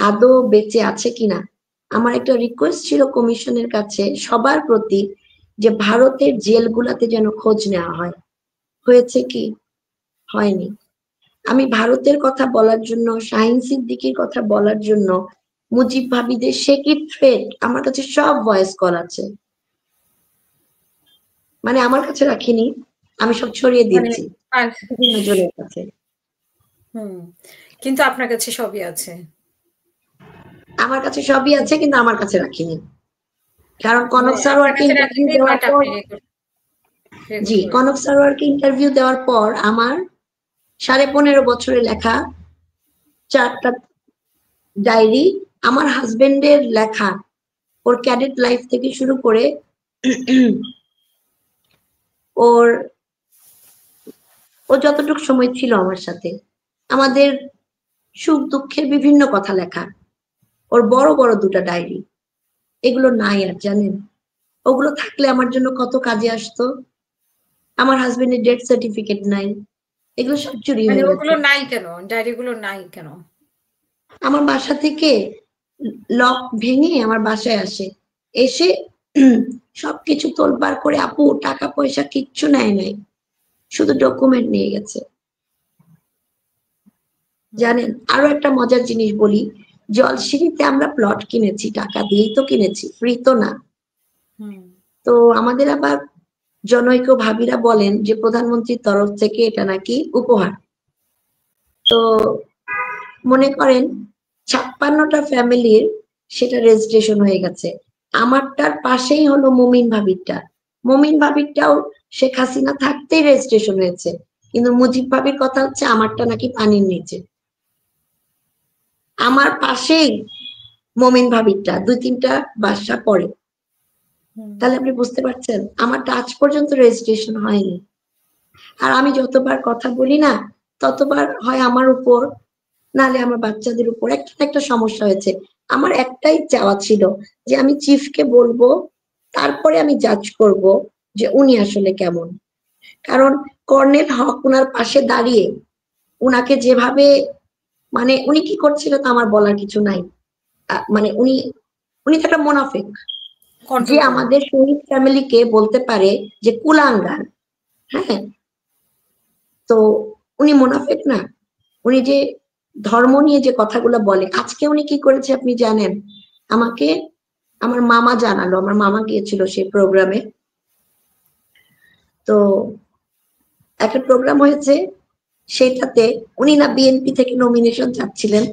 আদৌ বেঁচে আছে কিনা। আমার একটা রিকোয়েস্ট ছিল কমিশনের কাছে সবার প্রতি, যে ভারতের জেলগুলাতে যেন খোঁজ নেওয়া হয়। হয়েছে কি? হয়নি। আমি ভারতের কথা বলার জন্য, শাহিন সিদ্দিকীর কথা বলার জন্য, মুজিব ভাবিদের শেকির থ্রেড আমার কাছে সব ভয়েস কল আছে, মানে আমার কাছে রাখিনি, আমি সব ছড়িয়ে দিচ্ছি বিভিন্ন জনের কাছে। কিন্তু আপনার কাছে সবই আছে। আমার কাছে সবই আছে, কিন্তু আমার কাছে রাখিনি। কারণ কনক সারোয়ারকে ইন্টারভিউ দেওয়ার পর, জি, কনক সারোয়ারকে ইন্টারভিউ দেওয়ার পর আমার 15.5 বছরে লেখা 4টা ডায়েরি, আমার হাজবেন্ডের লেখা, ওর ক্যাডেট লাইফ থেকে শুরু করে ওর ও যতটুকু সময় ছিল আমার সাথে, আমাদের সুখ দুঃখের বিভিন্ন কথা লেখা, ওর বড় বড় 2টা ডায়েরি, এগুলো নাই আর, জানেন? ওগুলো থাকলে আমার জন্য কত কাজে আসতো। আমার হাজবেন্ডের ডেথ সার্টিফিকেট নাই, এগুলো সব চুরি হয়ে গেছে। ওগুলো নাই কেন? ডায়েরিগুলো নাই কেন? আমার বাসা থেকে লক ভেঙে আমার বাসায় আসে, এসে সবকিছু তোলপাড় করে, আপু টাকা পয়সা কিচ্ছু নেয় নাই, শুধু ডকুমেন্ট নিয়ে গেছে। জানেন, আরো একটা মজার জিনিস বলি, জলসিঁড়িতে আমরা প্লট কিনেছি, টাকা দিয়েই তো কিনেছি, ফ্রি তো না। তো আমাদের আবার জনৈক ভাবিরা বলেন যে প্রধানমন্ত্রীর তরফ থেকে এটা নাকি উপহার। তো মনে করেন 56টা ফ্যামিলির সেটা রেজিস্ট্রেশন হয়ে গেছে। আমারটার পাশেই হলো মুমিন ভাবিরটা, মুমিন ভাবিরটাও শেখ হাসিনা থাকতেই রেজিস্ট্রেশন হয়েছে, কিন্তু মুজিব ভাবির কথা হচ্ছে আমারটা নাকি পানির নিচে। আমার পাশেই মুমিন ভাবিরটা, 2-3টা বাসা পড়ে। তাহলে আপনি বুঝতে পারছেন আমারটা আজ পর্যন্ত রেজিস্ট্রেশন হয়নি। আর আমি যতবার কথা বলি না, ততবার হয় আমার উপর, নাহলে আমার বাচ্চাদের উপর একটা একটা সমস্যা হয়েছে। আমার একটাই চাওয়া ছিল যে আমি চিফকে বলবো, তারপরে আমি জাজ করব যে উনি আসলে কেমন। কারণ কর্নেল হক উনার পাশে দাঁড়িয়ে উনাকে যেভাবে, মানে উনি কি করছিল তা আমার বলার কিছু নাই, মানে উনি উনি তো একটা মুনাফিক, যে আমাদের শহীদ ফ্যামিলিকে বলতে পারে যে কুলাঙ্গার। হ্যাঁ, তো উনি মুনাফিক না? উনি যে ধর্ম নিয়ে যে কথাগুলো বলে, আজকে উনি কি করেছে আপনি জানেন? আমাকে আমার মামা জানালো, আমার মামা গিয়েছিল সেই প্রোগ্রামে। তো একটা প্রোগ্রাম হয়েছে, সেটাতে উনি না বিএনপি থেকে নমিনেশন চাচ্ছিলেন,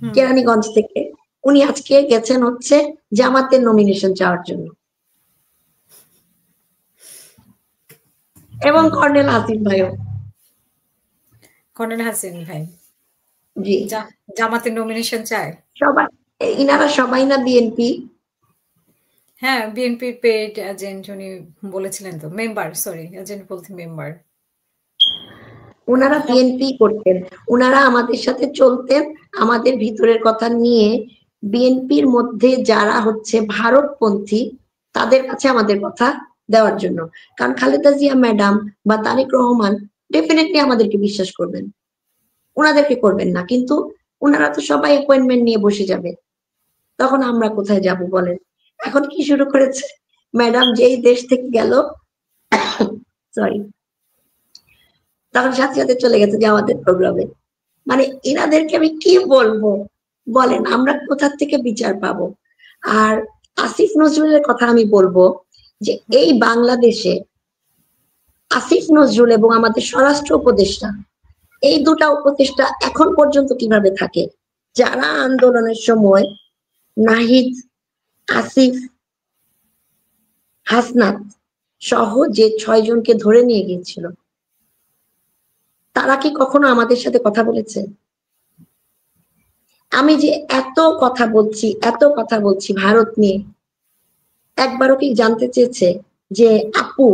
কেরানীগঞ্জ থেকে, উনি আজকে গেছেন হচ্ছে জামাতের নমিনেশন চাওয়ার জন্য। এবং কর্নেল হাসিন ভাইও, কর্নেল হাসিন ভাই জি, জামাতের নমিনেশন চায়। সবাই, ইনারা সবাই না বিএনপি? হ্যাঁ, বিএনপি পেড এজেন্ট উনি বলেছিলেন তো, মেম্বার, সরি এজেন্ট বলতে মেম্বার। ওনারা বিএনপি করতেন, ওনারা আমাদের সাথে চলতেন, আমাদের ভিতরের কথা নিয়ে বিএনপির মধ্যে যারা হচ্ছে ভারতপন্থী তাদের কাছে আমাদের কথা দেওয়ার জন্য। কারণ খালেদা জিয়া ম্যাডাম বা তারেক রহমান ডেফিনেটলি আমাদেরকে বিশ্বাস করবেন, ওনাদেরকে করবেন না। কিন্তু ওনারা তো সবাই অ্যাপয়েন্টমেন্ট নিয়ে বসে যাবে, তখন আমরা কোথায় যাব বলেন? এখন কি শুরু করেছে, ম্যাডাম যেই দেশ থেকে গেল, সরি, তখন সাথে সাথে চলে গেছে যে আমাদের প্রোগ্রামে। মানে এনাদেরকে আমি কি বলবো বলেন, আমরা কোথা থেকে বিচার পাবো? আর আসিফ নজরুলের কথা আমি বলবো যে এই বাংলাদেশে আসিফ নজরুল এবং আমাদের স্বরাষ্ট্র উপদেষ্টা, এই 2টা উপদেষ্টা এখন পর্যন্ত কিভাবে থাকে? যারা আন্দোলনের সময় নাহিদ, আসিফ, হাসনাত সহ যে 6 জনকে ধরে নিয়ে গিয়েছিল, তারা কি কখনো আমাদের সাথে কথা বলেছে? আমি যে এত কথা বলছি ভারত নিয়ে, একবারও কি জানতে চেয়েছে যে আপু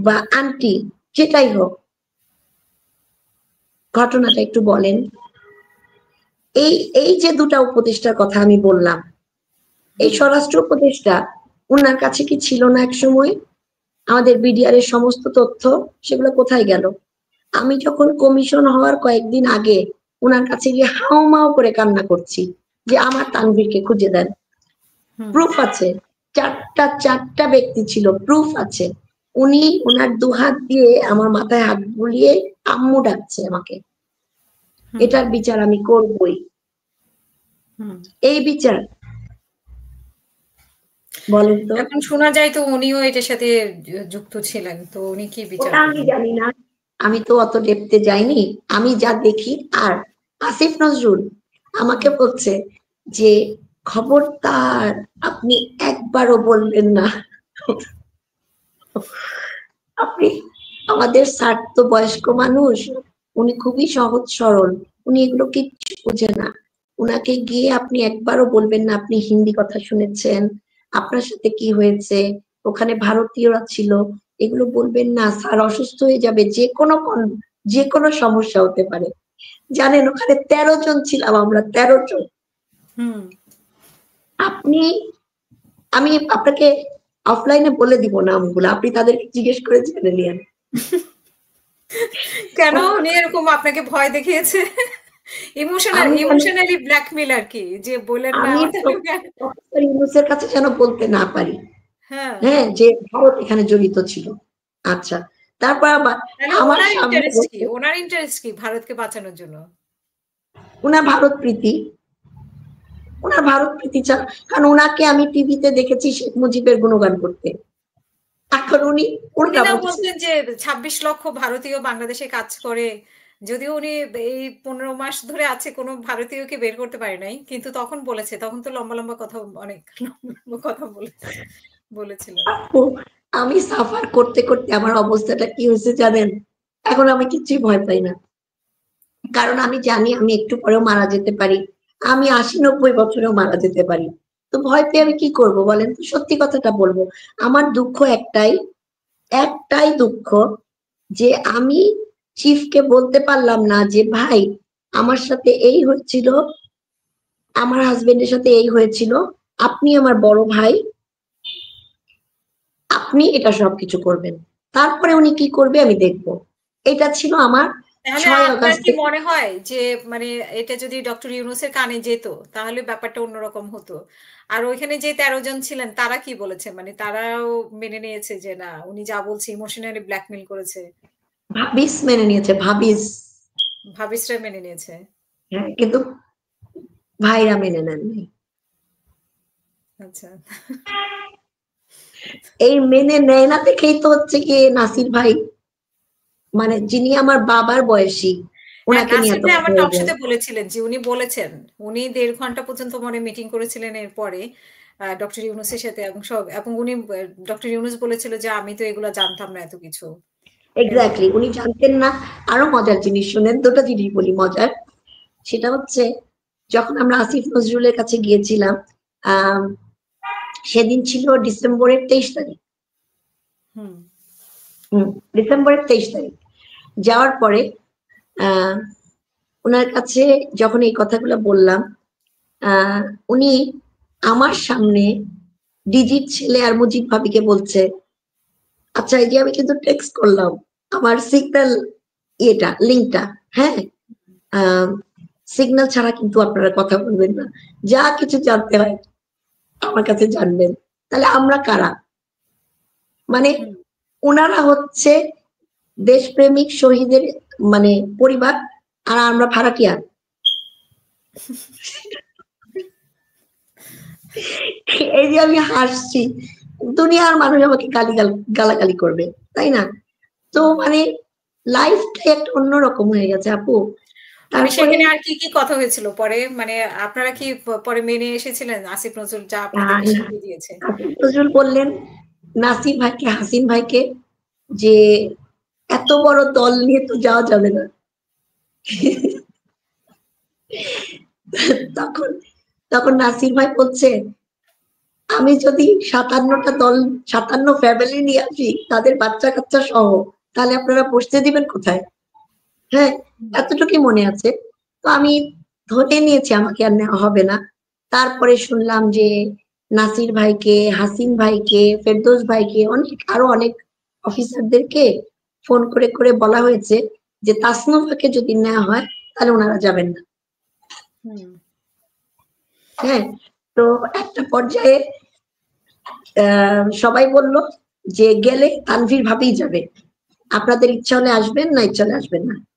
বা আন্টি যেটাই হোক ঘটনাটা একটু বলেন? এই এই যে 2টা উপদেষ্টার কথা আমি বললাম, এই স্বরাষ্ট্র উপদেষ্টা, উনার কাছে কি ছিল না এক সময় আমাদের বিডিআর এর সমস্ত তথ্য? সেগুলো কোথায় গেল? আমি যখন কমিশন হওয়ার কয়েকদিন আগে উনার কাছে গিয়ে হাউমাউ করে কান্না করছি যে আমার তানভীরকে খুঁজে দেন, প্রুফ আছে, চারটা ব্যক্তি ছিল, প্রুফ আছে। উনি ওনার দুহাত দিয়ে আমার মাথায় হাত বুলিয়ে আম্মু ডাকছে আমাকে, এটার বিচার আমি করবই। এই বিচার বলেন তো। এখন শোনা যায় তো উনিও এটার সাথে যুক্ত ছিলেন, তো উনি কি বিচার ওটা আমি জানি না, আমি তো অত ডেপতে যাইনি, আমি যা দেখি। আর আসিফ নজরুল আমাকে বলছে যে খবরদার আপনি একবারও বলবেন না, আপনি আমাদের স্যার তো বয়স্ক মানুষ, উনি খুবই সহজ সরল, উনি এগুলো কিচ্ছু বোঝে না, উনাকে গিয়ে আপনি একবারও বলবেন না আপনি হিন্দি কথা শুনেছেন, আপনার সাথে কি হয়েছে, ওখানে ভারতীয়রা ছিল, এগুলো বলবেন না, স্যার অসুস্থ হয়ে যাবে, যে কোনো সমস্যা হতে পারে। জানেন ওখানে 13 জন ছিলাম আমরা, 13 জন। আমি আপনাকে অফলাইনে বলে দিব নামগুলো, আপনি তাদেরকে জিজ্ঞেস করে জেনে নিন। কেন উনি এরকম আপনাকে ভয় দেখিয়েছে? ইমোশনালি ব্ল্যাকমেল আর কি, যে বলেন না। আমি প্রফেসর ইউনূসের কাছে যেন বলতে না পারি, হ্যাঁ, যে ভারত এখানে জড়িত ছিল। আচ্ছা, তারপর আবার আমার সামনে ওনার ইন্টারেস্ট কি ভারতকে বাঁচানোর জন্য? ওনার ভারত প্রীতি, কারণ ওনাকে আমি টিভিতে দেখেছি শেখ মুজিবের গুণগান করতে। এখন উনি বলতেন যে 26 লক্ষ ভারতীয় বাংলাদেশে কাজ করে, যদিও উনি এই 15 মাস ধরে আছে কোনো ভারতীয়কে বের করতে পারে নাই, কিন্তু তখন বলেছে, তখন তো লম্বা লম্বা কথা, অনেক লম্বা কথা বলেছিল। আমি সাফার করতে করতে আমার অবস্থাটা কি হয়েছে জানেন, এখন আমি কিছুই ভয় পাই না, কারণ আমি জানি আমি একটু পরেও মারা যেতে পারি, আমি 80-90 বছরেও মারা যেতে পারি, তো ভয় পেয়ে আমি কি করব বলেন তো, সত্যি কথাটা বলবো। আমার দুঃখ একটাই দুঃখ, যে আমি চিফকে বলতে পারলাম না যে ভাই আমার সাথে এই হয়েছিল, আমার হাজবেন্ডের সাথে এই হয়েছিল, আপনি আমার বড় ভাই, আপনি এটা সবকিছু করবেন, তারপরে উনি কি করবে আমি দেখবো। এটা ছিল আমার 6 আগস্ট। কি মনে হয় যে মানে এটা যদি ডক্টর ইউনূসের কানে যেত তাহলে ব্যাপারটা অন্যরকম হতো? আর ওইখানে যে 13 জন ছিলেন তারা কি বলেছে? মানে তারাও মেনে নিয়েছে যে না, উনি যা বলছে ইমোশনালি ব্ল্যাকমেইল করেছে? ভাবিস মেনে নিয়েছে, ভাবিসরা মেনে নিয়েছে। হ্যাঁ, কিন্তু ভাইরা মেনে নেননি। আচ্ছা। এই মেনে নেয় না দেখেই তো হচ্ছে কি নাসির ভাই, মানে যিনি আমার বাবার বয়সী, ওনাকে নিয়ে এত আমার টক শোতে বলেছিলেন যে উনি বলেছেন, উনি 1.5 ঘন্টা পর্যন্ত মনে মিটিং করেছিলেন এরপরে ডক্টর ইউনূসের সাথে, এবং উনি ডক্টর ইউনূস বলেছিল যে আমি তো এগুলো জানতাম না এত কিছু। এক্স্যাক্টলি, উনি জানতেন না। আরো মজার জিনিস শুনেন, দুটো জিনিস বলি মজার। সেটা হচ্ছে যখন আমরা আসিফ নজরুলের কাছে গিয়েছিলাম, সেদিন ছিল ডিসেম্বরের 23 তারিখ। ডিসেম্বরের 23 তারিখ যাওয়ার পরে ওনার কাছে যখন এই কথাগুলো বললাম, উনি আমার সামনে ডিজির ছেলে আর মুজিব ভাবিকে বলছে, আচ্ছা এই যে আমি কিন্তু টেক্সট করলাম আমার সিগন্যাল লিঙ্কটা, হ্যাঁ, সিগন্যাল ছাড়া কিন্তু আপনারা কথা বলবেন না, যা কিছু জানতে হয় আমার কাছে জানবেন। তাহলে আমরা কারা? মানে ওনারা হচ্ছে দেশপ্রেমিক শহীদের মানে পরিবার, আর আমরা ভাড়াটিয়া। এই যে আমি হাসছি, দুনিয়ার মানুষ আমাকে গালাগালি করবে, তাই না? তো মানে লাইফটাই একটা অন্যরকম হয়ে গেছে আপু। সেখানে আর কি কি কথা হয়েছিল পরে? মানে আপনারা কি পরে মেনে এসেছিলেন আসিফ নজরুল যা আপনাদেরকে শিখিয়ে দিয়েছে? আসিফ নজরুল বললেন নাসির ভাইকে, হাসিন ভাইকে, যে এত বড় দল নিয়ে তো যাওয়া যাবে না। তখন নাসির ভাই বলছে, আমি যদি 57টা দল, 57 ফ্যামিলি নিয়ে আসি তাদের বাচ্চা কাচ্চা সহ, তাহলে আপনারা বসতে দিবেন কোথায়? হ্যাঁ, এতটুকুই মনে আছে। তো আমি ধরে নিয়েছি আমাকে আর নেওয়া হবে না। তারপরে শুনলাম যে নাসির ভাইকে, হাসিন ভাইকে, ফেরদৌস ভাইকে, আরো অনেক অফিসারদেরকে ফোন করে করে বলা হয়েছে যে তাসনুফাকে যদি নেওয়া হয় তাহলে ওনারা যাবেন না। হ্যাঁ, তো একটা পর্যায়ে সবাই বলল যে গেলে তানভীর ভাবেই যাবে, আপনাদের ইচ্ছা হলে আসবেন, না ইচ্ছা হলে আসবেন না।